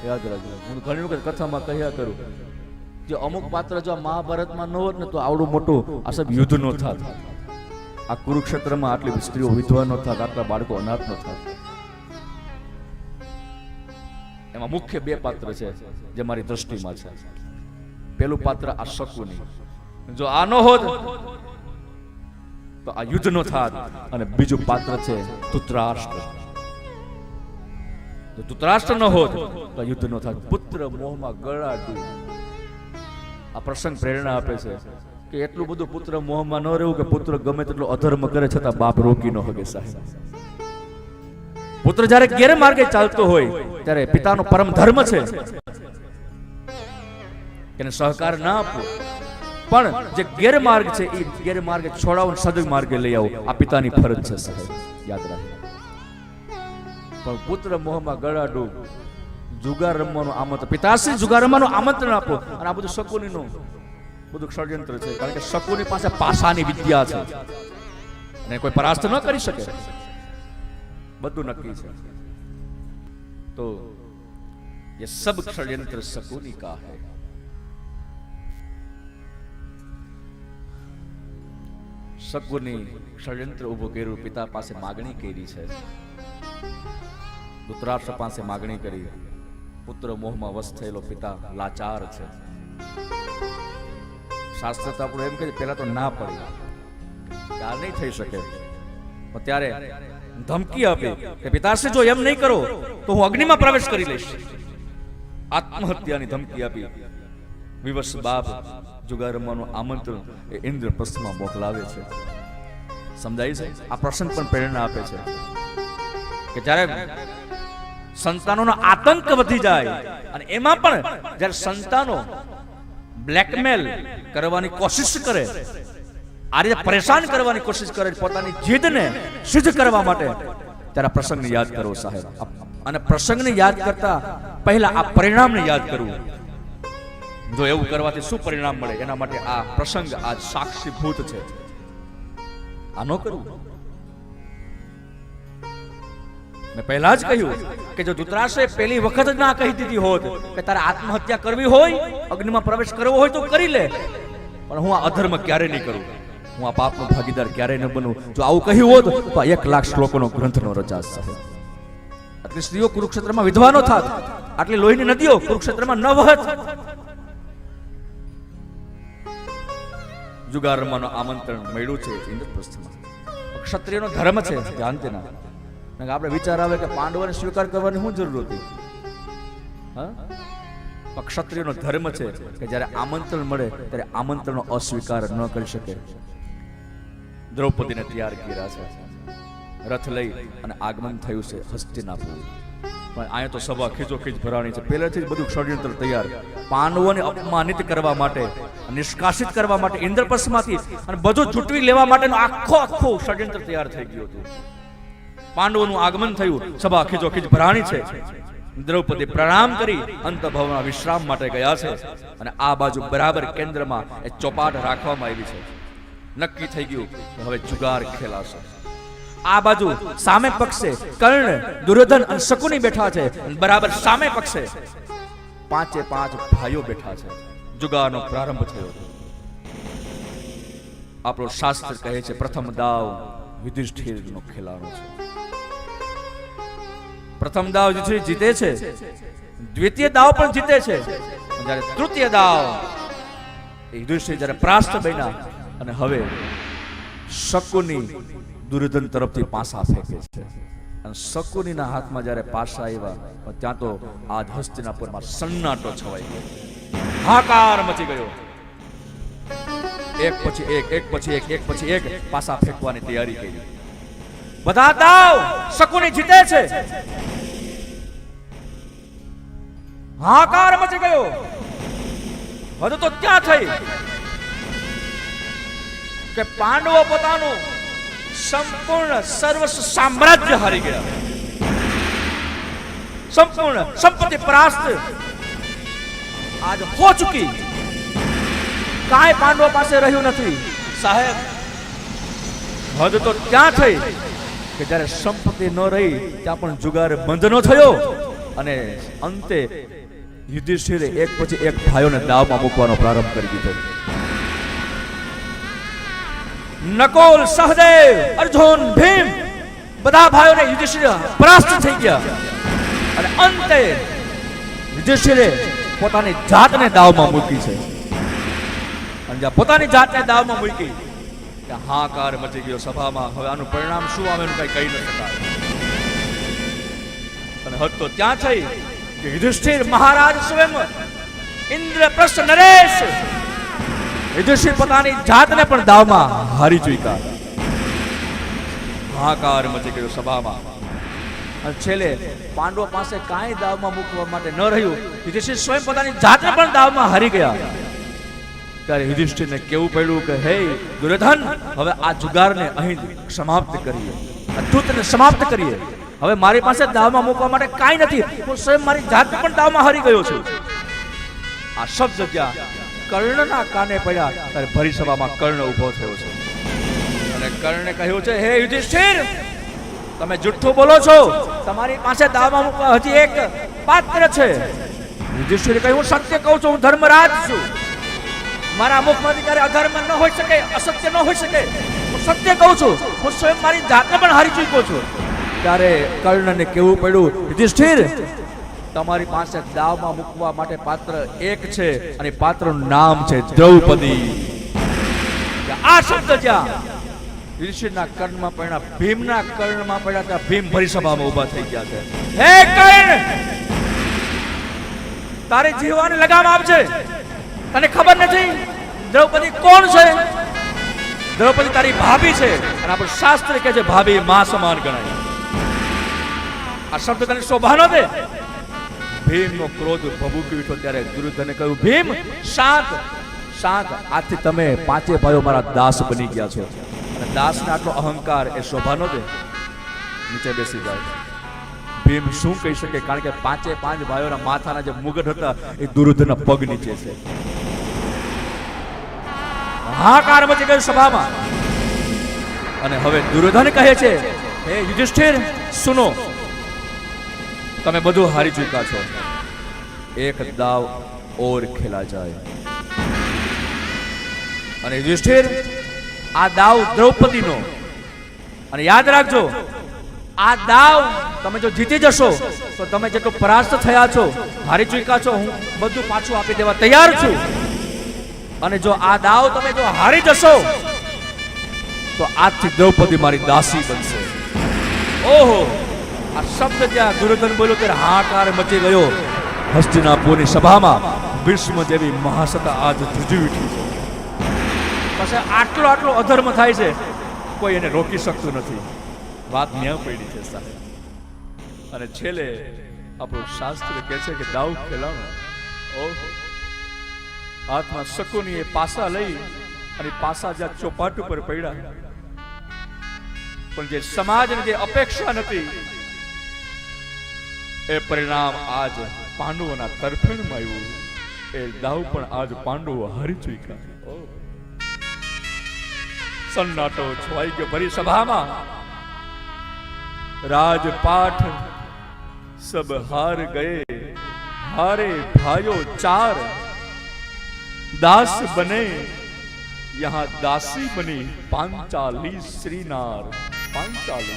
યાદ રાખજો. હું ઘણી વખત કથામાં કહ્યા કરું જે અમુક પાત્ર જો મહાભારતમાં ન હોત ને તો આવડું મોટું આ સબ યુદ્ધ નો થાત, આ કુરુક્ષેત્રમાં આટલી સ્ત્રીઓ વિધવા નો થાત, આટલા બાળકો અનાથ નો થાત. એમાં મુખ્ય બે પાત્ર છે જે મારી દ્રષ્ટિમાં છે. પેલું પાત્ર આ શકુની, જો આ ન હોત તો આ યુદ્ધ નો થાત. અને બીજું પાત્ર છે ધૃતરાષ્ટ્ર. જો ધૃતરાષ્ટ્ર ન હોત તો યુદ્ધ નો થાત. પુત્ર મોહમાં ગળાડું. આ પ્રસંગ પ્રેરણા આપે છે કે એટલું બધું પુત્ર મોહમાં ન રહેવું કે પુત્ર ગમે તેટલો અધર્મ કરે છતાં બાપ રોકી ન શકે. સાહેબ, પુત્ર જ્યારે ગેરમાર્ગે ચાલતો હોય ત્યારે પિતાનો પરમ ધર્મ છે એને સહકાર ના આપવો, પણ જે ગેરમાર્ગ છે એ ગેરમાર્ગે છોડાવો, સદમાર્ગે લઈ આવો, આ પિતાની ફરજ છે. સાહેબ યાદ રાખો. પણ પુત્ર મોહમાં ગળાડૂબ, જુગાર રમવાનું આમંત્રણ, પિતાશ્રી જુગાર રમવાનું આમંત્રણ આપો. અને આ બધું શકુનીનું બધું ષડયંત્ર છે, કારણ કે શકુની પાસે પાસાની વિદ્યા છે અને કોઈ પરાસ્ત ન કરી શકે. બધું નક્કી છે. તો ये सब षड्यंत्र शकुनी का है. શકુની ષડયંત્ર ઉભું કર્યું, પિતા પાસે માગણી કરી છે. ધૃતરાષ્ટ્ર પાસે માગણી કરી. પુત્ર મોહમાં વશ થયેલો પિતા લાચાર છે. શાસ્ત્ર તો આપણું એમ કહે પેલા તો ના પડી, આ નહીં થઈ શકે. પણ ત્યારે ધમકી આપી કે પિતાશ્રી જો એમ નહીં કરો તો હું અગ્નિમાં પ્રવેશ કરી લઈશ. આત્મહત્યાની ધમકી આપી. વિવશ બાપ જુગાર રમવાનું આમંત્રણ એ ઇન્દ્રપ્રસ્થમાં મોકલાવે છે. સમજાય છે? આ પ્રસંગ પણ પ્રેરણા આપે છે કે જ્યારે સંતાનોનો આતંક વધી જાય અને એમાં પણ જ્યારે સંતાનો બ્લેકમેલ કરવાની કોશિશ કરે, આ રીતે પરેશાન કરવાની કોશિશ કરે પોતાની જીદને સિદ્ધ કરવા માટે, ત્યારે પ્રસંગને યાદ કરો સાહેબ. અને પ્રસંગને યાદ કરતા પહેલા આ પરિણામને યાદ કરવું. જો એવું કરવાથી શું પરિણામ મળે એના માટે આ પ્રસંગ આજ સાક્ષીભૂત છે. આ ન કરવું. મેં પહેલા જ કહ્યું કે જો ધૃતરાષ્ટ્રે પહેલી વખત જ ના કહી દીધી હોત કે તારે આત્મહત્યા કરવી હોય, અગ્નિમાં પ્રવેશ કરવો હોય તો કરી લે, પણ હું આ અધર્મ ક્યારે નહીં કરું, હું આ પાપનો ભાગીદાર ક્યારે ન બનું, જો આવું કહ્યું હોત તો 1 લાખ શ્લોકોનો ગ્રંથનો રચાસ સાહેબ. આટલી સ્ત્રીઓ કુરુક્ષેત્રમાં વિધવા ન થાત, આટલી લોહીની નદીઓ કુરુક્ષેત્રમાં ન વહત. જુગાર રમવાનું આમંત્રણ મળ્યું છે ઇન્દ્રપ્રસ્થમાં. ક્ષત્રિયનો ધર્મ છે, ધ્યાન તેના. આપણે વિચાર આવે કે પાંડવોને સ્વીકાર કરવાની શું જરૂર હતી? ક્ષત્રિયનો ધર્મ છે કે જ્યારે આમંત્રણ મળે ત્યારે આમંત્રણનો અસ્વીકાર ન કરી શકે. દ્રૌપદીને તૈયાર કર્યા છે, રથ લઈ અને આગમન થયું છે હસ્તિનાપુર. પણ અહીંયા તો સભા ખીચોખીચ ભરાણી છે. પહેલેથી જ બધું ષડયંત્ર તૈયાર. પાંડવોને અપમાનિત કરવા માટે, નિષ્કાસિત કરવા માટે ઇન્દ્રપ્રસ્થમાંથી અને બધું જૂટવી લેવા માટેનું આખું ષડયંત્ર તૈયાર થઈ ગયું હતું. પાંડવોનું આગમન થયું, સભા ખીચોખીચ ભરાણી છે. દ્રૌપદી પ્રણામ કરી અંતઃભવના વિશ્રામ માટે ગયા છે. અને આ બાજુ બરાબર કેન્દ્રમાં એ ચોપાટ રાખવામાં આવી છે. નક્કી થઈ ગયું હવે જુગાર ખેલાશે. આ બાજુ સામે પક્ષે કર્ણ, દુર્યોધન અને શકુની બેઠા છે. બરાબર સામે પક્ષે 5 ભાઈઓ બેઠા છે. જુગારનો પ્રારંભ થયો. આપણો શાસ્ત્ર કહે છે પ્રથમ દાવ યુધિષ્ઠિરનો ખેલાણો છે. પ્રથમ દાવ યુધિષ્ઠિર જીતે છે, દ્વિતીય દાવ પણ જીતે છે. જ્યારે તૃતીય દાવ યુધિષ્ઠિર જ્યારે પ્રાસ્ત બન્યા અને હવે શકુની દુર્યોધન તરફથી પાસા ફેંકે છે. અને શકુનીના હાથમાં જ્યારે પાસા આવ્યા ત્યાં તો આજ હસ્તિનાપુરમાં સન્નાટો છવાઈ ગયો, હાહાકાર મચી ગયો. એક પછી એક પાસા ફેંકવાની તૈયારી કરી. બધા દાવ શકુની જીતે છે. હાહાકાર મચી ગયો. હજુ તો ક્યાં થઈ કે પાંડવો પોતાનું સંપૂર્ણ સર્વસ્વ સામ્રાજ્ય હારી ગયા, સંપૂર્ણ સંપત્તિ પરાસ્ત આજ હો ચૂકી. કાંઈ પાંડવો પાસે રહ્યું નથી સાહેબ. હદ તો ત્યાં થઈ કે જ્યારે સંપત્તિ ન રહી ત્યાં પણ જુગાર બંધ ન થયો. અને અંતે યુધિષ્ઠિરે એક પછી એક ભાઈઓને દાવમાં મૂકવાનો પ્રારંભ કરી દીધો. નકુલ, સહદેવ, અર્જુન, ભીમ બધા ભાઈઓને યુધિષ્ઠિર પરાસ્ત થઈ ગયા અને અંતે યુધિષ્ઠિરે પોતાની જાતને દાવમાં મૂકી છે. અને જ્યાં પોતાની જાતને દાવમાં મૂકી ત્યાં હાહાકાર મચી ગયો સભામાં. હવે આનું પરિણામ શું આવે એનું કઈ કહી ન શકાય. અને હદ તો ત્યાં થઈ કે યુધિષ્ઠિર મહારાજ સ્વયં ઇન્દ્રપ્રસ્થ નરેશ યુધિષ્ઠિર પોતાની જાતને પણ દાવમાં હારી ચૂક્યા. હાહાકાર મચી ગયો સભામાં. અને છેલ્લે પાંડવો પાસે કાંઈ દાવમાં મૂકવા માટે ન રહ્યું. યુધિષ્ઠિર સ્વયં પોતાની જાતને પણ દાવમાં હારી ગયા. ત્યારે યુધિષ્ઠિરને કેવું પડ્યું કે હે દુર્યોધન, હવે આ જુગારને અહીં સમાપ્ત કરીએ, આ યુદ્ધને સમાપ્ત કરીએ. હવે મારી પાસે દાવમાં મૂકવા માટે કાંઈ નથી. હું સ્વયં મારી જાતને પણ દાવમાં હારી ગયો છું. આ શબ્દ જ્યાં કર્ણના કાને પડ્યા ત્યારે ભરી સભામાં કર્ણ ઉભો થયો છે અને કર્ણે કહ્યું છે, હે યુધિષ્ઠિર, તમે જુઠ્ઠું બોલો છો. તમારી પાસે દાવમાં મૂકવા હજી એક પાત્ર છે. યુધિષ્ઠિરે કહ્યું, હું સત્ય કહું છું, હું ધર્મરાજ છું. મારા મુખમાંથી ક્યારે અધર્મ ન હોઈ શકે, અસત્ય ન હોઈ શકે. હું સત્ય કહું છું. હું સ્વયં મારી જાતને પણ હારી ચૂક્યો છું. ત્યારે કર્ણને કેવું પડ્યું, યુધિષ્ઠિર, તમારી પાસે દાવમાં મૂકવા માટે પાત્ર એક છે અને પાત્રનું નામ છે દ્રૌપદી. આ શબ્દ જ્યાં યુધિષ્ઠિરના કર્ણમાં પડ્યા, ભીમના કર્ણમાં પડ્યા, ત્યાં ભીમ ભરી સભામાં ઉભા થઈ ગયા છે. હે કર્ણ, તારે જીવવાને લગામ આપજે. તને ખબર નથી દ્રૌપદી કોણ છે? દ્રૌપદી તારી ભાભી છે અને આપણું શાસ્ત્ર કહે છે ભાભી માં સમાન ગણાય. આ શબ્દ તને શોભા ન દે. ભીમનો ક્રોધ ભભૂકી ઉઠ્યો. ત્યારે દુર્યોધને કહ્યું, ભીમ શાંત શાંત, આજથી તમે પાંચે ભાઈઓ મારા દાસ બની ગયા છો અને દાસને આટલો અહંકાર એ શોભા ન દે. નીચે બેસી જાઓ. ભીમ શું કહી શકે? કારણ કે પાંચે પાંચ ભાઈઓના માથાના જે મુગટ હતા એ દુર્યોધનના પગ નીચે છે. હાહાકાર મચી ગયો સભામાં. અને હવે દુર્યોધન કહે છે, હે યુધિષ્ઠિર, સુનો, તમે બધું હારી ચૂક્યા છો. એક દાવ ઓર ખેલા જાય. અને યુધિષ્ઠિર, આ દાવ દ્રૌપદીનો. અને યાદ રાખજો, આ દાવ તમે જો જીતી જશો તો તમે જેટલો પરાસ્ત થયા છો, હારી ચૂક્યા છો, હું બધું પાછું આપી દેવા તૈયાર છું. અને જો આ દાવ તમે જો હારી જશો તો આજથી દ્રૌપદી મારી દાસી બનશે. ઓહો, આ શબ્દ જ્યાં દુર્યોધન બોલ્યો ત્યારે હાહાકાર મચી ગયો. હસ્તિનાપુરની સભામાં ભીષ્મ જેવી મહાસત્તા આજ ધ્રુજી ઉઠી છે. પછી આટલો અધર્મ થાય છે, કોઈ એને રોકી શકતું નથી. વાત ન્યા પડી છે સાહેબ. અને છેલ્લે આપણું શાસ્ત્ર કહે છે કે દાવ ખેલાણો. ઓહો, હાથમાં શકુની એ પાસા લઈ અને પાસા જ્યાં ચોપાટ ઉપર પડ્યા, પણ જે સમાજને જે અપેક્ષા નથી એ પરિણામ આજ પાંડવોના તરફેણમાં આવ્યું. એ દાવ પણ આજ પાંડવો હારી ચૂક્યા. સન્નાટો છવાઈ ગયો ભરી સભામાં. राजपाठ सब हार गए, हारे भाइयों चार, दास बने यहाँ दासी बनी पांचाली श्रीनार. पांचाली